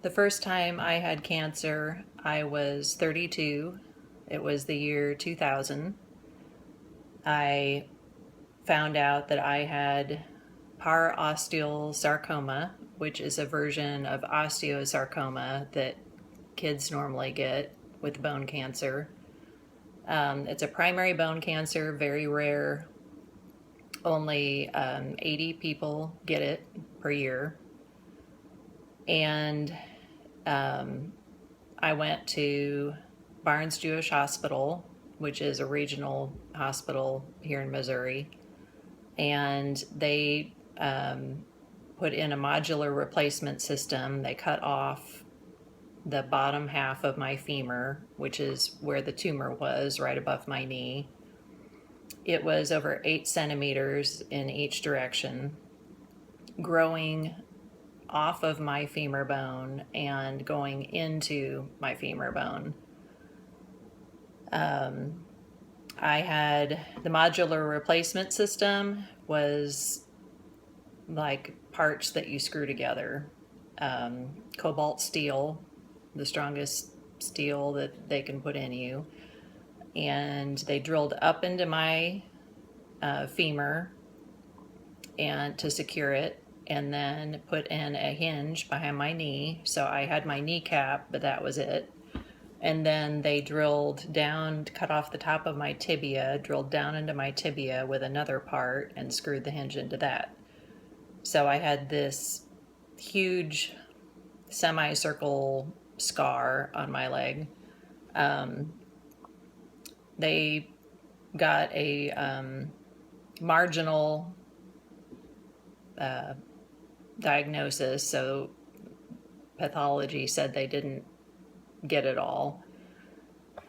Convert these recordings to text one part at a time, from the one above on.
The first time I had cancer, I was 32. It was the year 2000. I found out that I had parosteosarcoma, which is a version of osteosarcoma that kids normally get with bone cancer. It's a primary bone cancer, very rare. Only 80 people get it per year. And I went to Barnes Jewish Hospital, which is a regional hospital here in Missouri, and they put in a modular replacement system. They cut off the bottom half of my femur, which is where the tumor was, right above my knee. It was over 8 centimeters in each direction, growing off of my femur bone and going into my femur bone. I had the modular replacement system was like parts that you screw together. Cobalt steel, the strongest steel that they can put in you. And they drilled up into my femur and to secure it, and then put in a hinge behind my knee. So I had my kneecap, but that was it. And then they drilled down, cut off the top of my tibia, drilled down into my tibia with another part and screwed the hinge into that. So I had this huge semicircle scar on my leg. They got a marginal diagnosis, so pathology said they didn't get it all.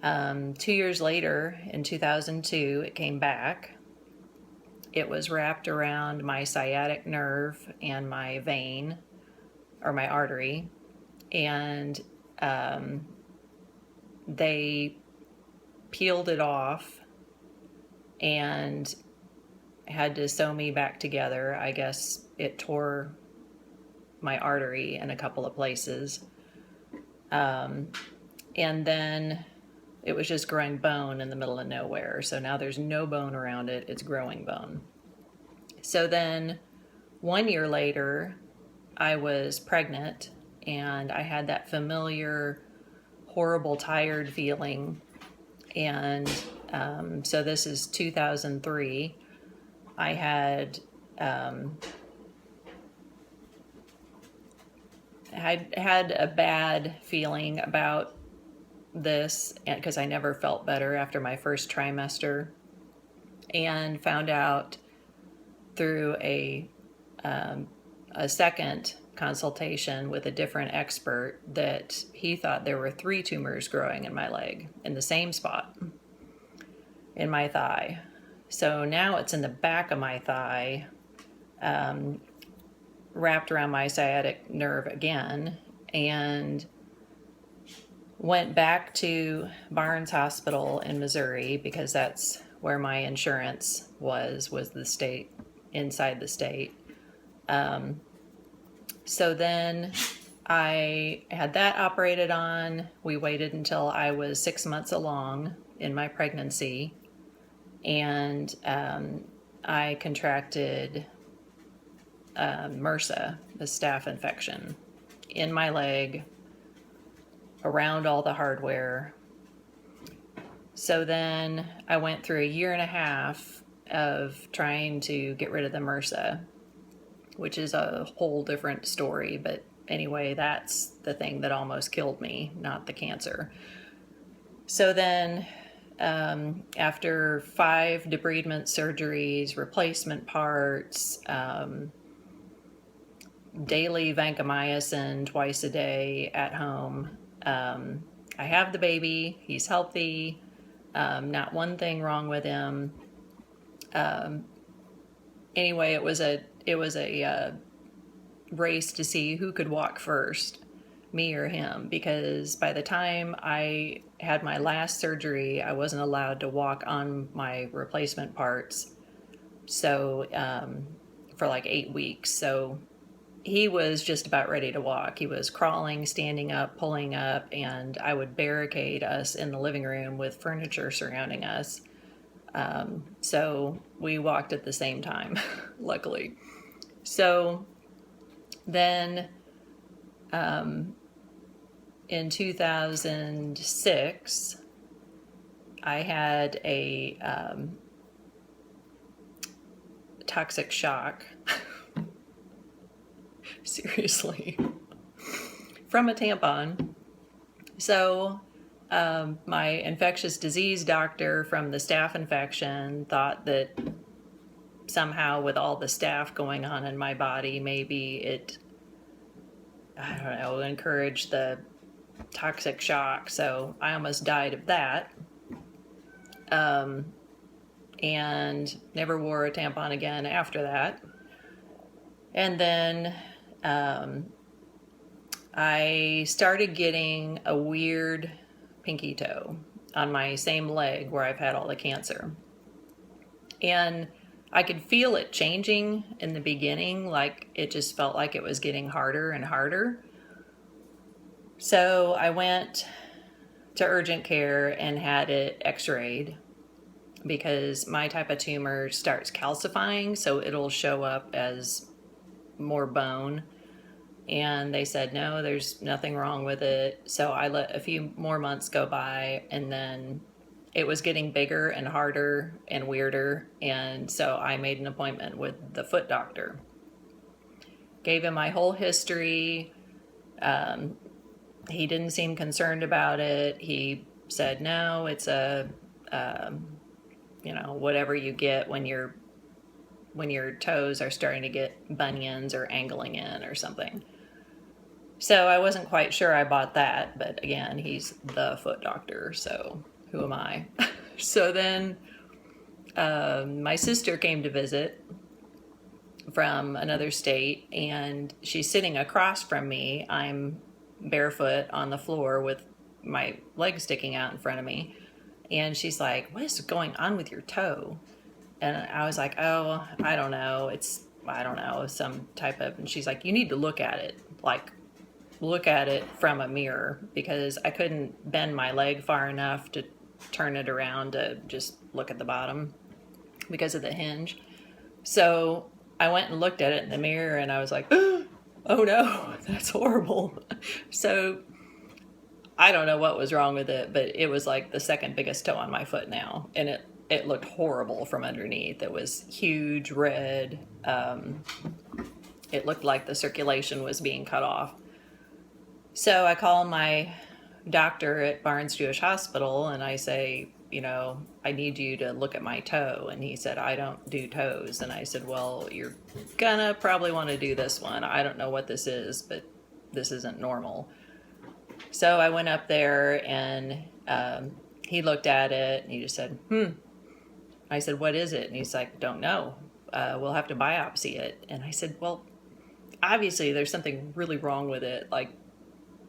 2 years later, in 2002, it came back. It was wrapped around my sciatic nerve and my vein, or my artery, and they peeled it off and had to sew me back together. I guess it tore my artery in a couple of places. And then it was just growing bone in the middle of nowhere. So now there's no bone around it. It's growing bone. So then 1 year later, I was pregnant, and I had that familiar, horrible, tired feeling. And so this is 2003. I had had a bad feeling about this because I never felt better after my first trimester, and found out through a second consultation with a different expert that he thought there were 3 tumors growing in my leg in the same spot in my thigh. So now it's in the back of my thigh, wrapped around my sciatic nerve again, and went back to Barnes Hospital in Missouri because that's where my insurance was the state, inside the state. So then I had that operated on. We waited until I was 6 months along in my pregnancy, and I contracted MRSA, the staph infection, in my leg, around all the hardware. So then I went through a year and a half of trying to get rid of the MRSA, which is a whole different story. But anyway, that's the thing that almost killed me, not the cancer. So then after 5 debridement surgeries, replacement parts, daily vancomycin twice a day at home, I have the baby. He's healthy. Not one thing wrong with him. Anyway, it was a race to see who could walk first, me or him, because by the time I had my last surgery, I wasn't allowed to walk on my replacement parts. So for like 8 weeks. So he was just about ready to walk. He was crawling, standing up, pulling up, and I would barricade us in the living room with furniture surrounding us. So we walked at the same time, luckily. So then in 2006, I had a toxic shock. Seriously. From a tampon. So my infectious disease doctor from the staph infection thought that somehow with all the staph going on in my body, maybe it, I don't know, encouraged the toxic shock. So I almost died of that. And never wore a tampon again after that. And then I started getting a weird pinky toe on my same leg where I've had all the cancer. And I could feel it changing in the beginning, like it just felt like it was getting harder and harder. So I went to urgent care and had it x-rayed because my type of tumor starts calcifying, so it'll show up as more bone. And they said, no, there's nothing wrong with it. So I let a few more months go by, and then it was getting bigger and harder and weirder. And so I made an appointment with the foot doctor. Gave him my whole history. He didn't seem concerned about it. He said, no, it's a, whatever you get when your toes are starting to get bunions or angling in or something. So I wasn't quite sure I bought that, but again, he's the foot doctor, so who am I? So then my sister came to visit from another state, and she's sitting across from me. I'm barefoot on the floor with my leg sticking out in front of me. And she's like, what is going on with your toe? And I was like, oh, I don't know. Some type of, and she's like, you need to look at it. Like, look at it from a mirror, because I couldn't bend my leg far enough to turn it around to just look at the bottom because of the hinge. So I went and looked at it in the mirror, and I was like, oh no, that's horrible. So I don't know what was wrong with it, but it was like the second biggest toe on my foot now. And it looked horrible from underneath. It was huge, red. It looked like the circulation was being cut off. So I call my doctor at Barnes Jewish Hospital, and I say, I need you to look at my toe. And he said, I don't do toes. And I said, well, you're gonna probably want to do this one. I don't know what this is, but this isn't normal. So I went up there, and he looked at it, and he just said, I said, what is it? And he's like, don't know. We'll have to biopsy it. And I said, well, obviously there's something really wrong with it. Like,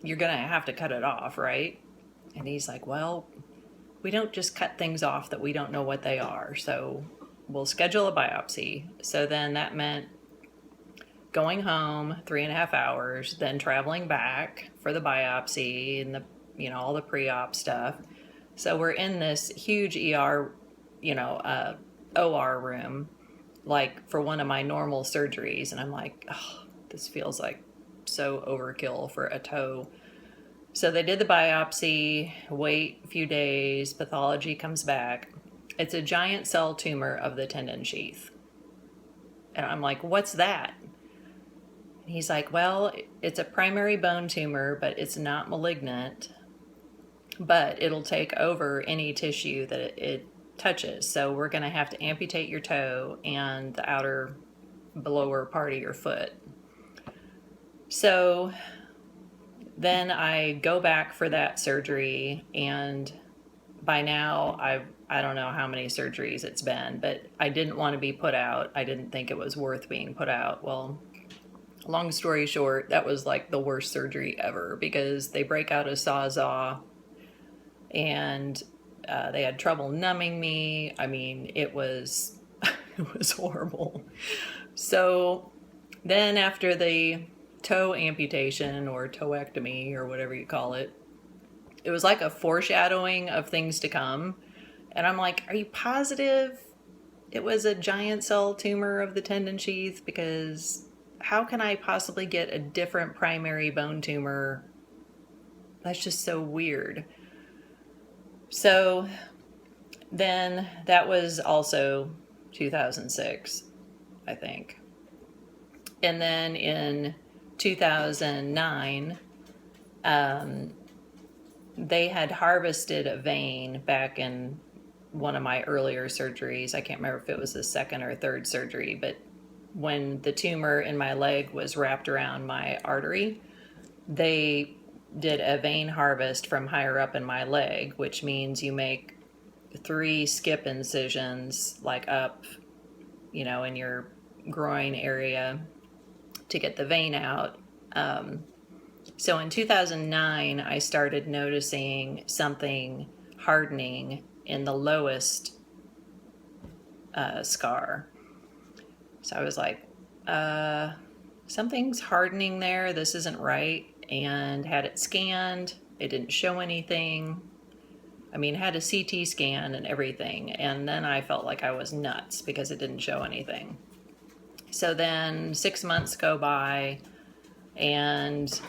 you're going to have to cut it off, right? And he's like, well, we don't just cut things off that we don't know what they are. So we'll schedule a biopsy. So then that meant going home 3.5 hours, then traveling back for the biopsy and all the pre-op stuff. So we're in this huge ER, OR room, like for one of my normal surgeries. And I'm like, oh, this feels like so overkill for a toe. So they did the biopsy, wait a few days, pathology comes back. It's a giant cell tumor of the tendon sheath. And I'm like, what's that? And he's like, well, it's a primary bone tumor, but it's not malignant, but it'll take over any tissue that it touches. So we're going to have to amputate your toe and the outer lower part of your foot. So then I go back for that surgery, and by now I don't know how many surgeries it's been, but I didn't want to be put out. I didn't think it was worth being put out. Well, long story short, that was like the worst surgery ever, because they break out a sawzall, and they had trouble numbing me. I mean, it was it was horrible. So Then after the toe amputation or toectomy or whatever you call it, it was like a foreshadowing of things to come. And I'm like, are you positive it was a giant cell tumor of the tendon sheath? Because how can I possibly get a different primary bone tumor? That's just so weird. So then that was also 2006, I think. And then in 2009, they had harvested a vein back in one of my earlier surgeries. I can't remember if it was the second or third surgery, but when the tumor in my leg was wrapped around my artery, they did a vein harvest from higher up in my leg, which means you make 3 skip incisions, like up, in your groin area to get the vein out. So in 2009, I started noticing something hardening in the lowest scar. So I was like, something's hardening there. This isn't right. And had it scanned. It didn't show anything. I mean, had a CT scan and everything. And then I felt like I was nuts because it didn't show anything. So then 6 months go by, and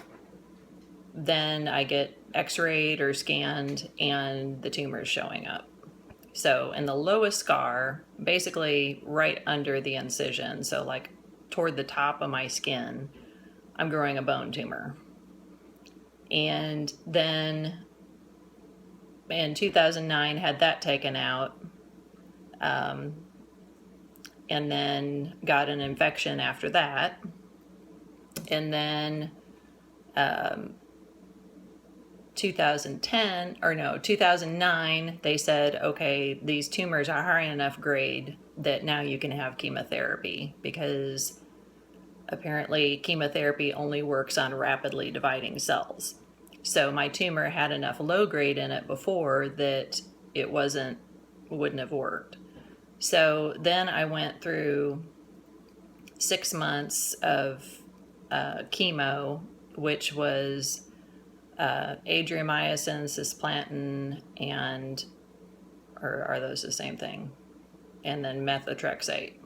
then I get x-rayed or scanned, and the tumor is showing up. So in the lowest scar, basically right under the incision, so like toward the top of my skin, I'm growing a bone tumor. And then in 2009, had that taken out, and then got an infection after that. And then 2009, they said, okay, these tumors are high enough grade that now you can have chemotherapy, because apparently chemotherapy only works on rapidly dividing cells. So my tumor had enough low grade in it before that it wouldn't have worked. So then I went through 6 months of chemo, which was adriamycin, cisplatin, or are those the same thing? And then methotrexate.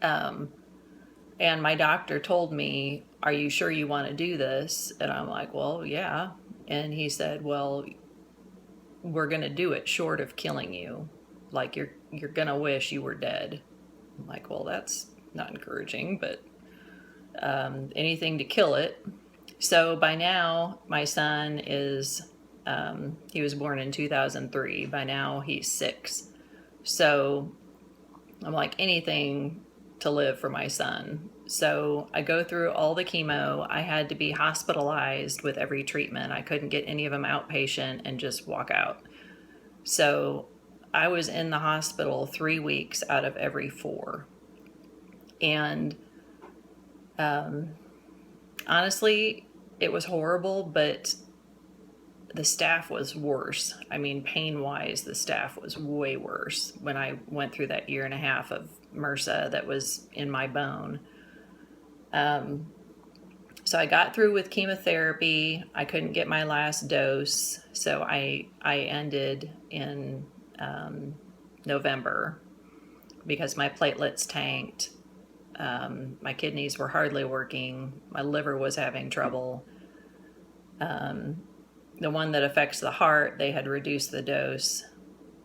And my doctor told me, are you sure you want to do this? And I'm like, well, yeah. And he said, well, we're going to do it short of killing you. Like, you're going to wish you were dead. I'm like, well, that's not encouraging, but anything to kill it. So by now, my son is, he was born in 2003. By now, he's 6. So I'm like, anything to live for my son. So I go through all the chemo. I had to be hospitalized with every treatment. I couldn't get any of them outpatient and just walk out. So I was in the hospital 3 weeks out of every 4. And honestly, it was horrible, but the staff was worse. I mean, pain-wise, the staff was way worse when I went through that 1.5 years of MRSA that was in my bone. So I got through with chemotherapy. I couldn't get my last dose, so I ended in November because my platelets tanked. My kidneys were hardly working. My liver was having trouble. The one that affects the heart, they had reduced the dose,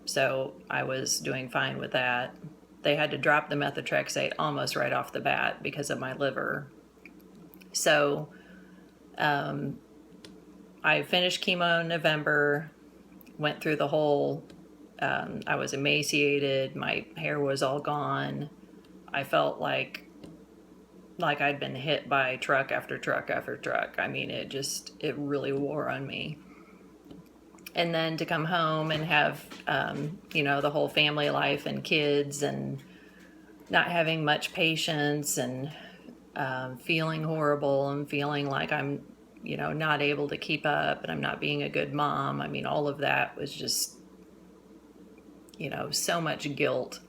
so I was doing fine with that. They had to drop the methotrexate almost right off the bat because of my liver. So I finished chemo in November, went through the whole, I was emaciated, my hair was all gone. I felt like I'd been hit by truck after truck after truck. I mean, it really wore on me. And then to come home and have, the whole family life and kids, and not having much patience, and feeling horrible, and feeling like I'm, not able to keep up, and I'm not being a good mom. I mean, all of that was just, so much guilt